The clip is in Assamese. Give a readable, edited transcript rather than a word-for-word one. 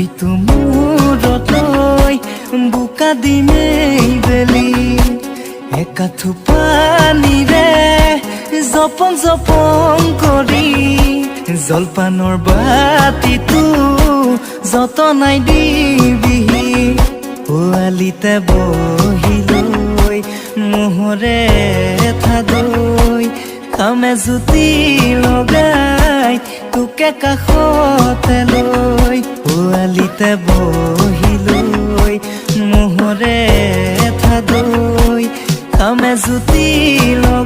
পিতু মূৰত লৈ বোকা দিমেই বেলি একাঠু পানীৰে জপং জপং কৰি জলপানৰ বাতিটো যতনাই দিবিহি পোৱালিতে বহি লৈ মোহৰে থাদৈ খামে জুতি লগাই তোকে কাষতে লৈ পোৱালিতে বহি লৈ মোহৰে থাদৈ খামে জুতি লগাই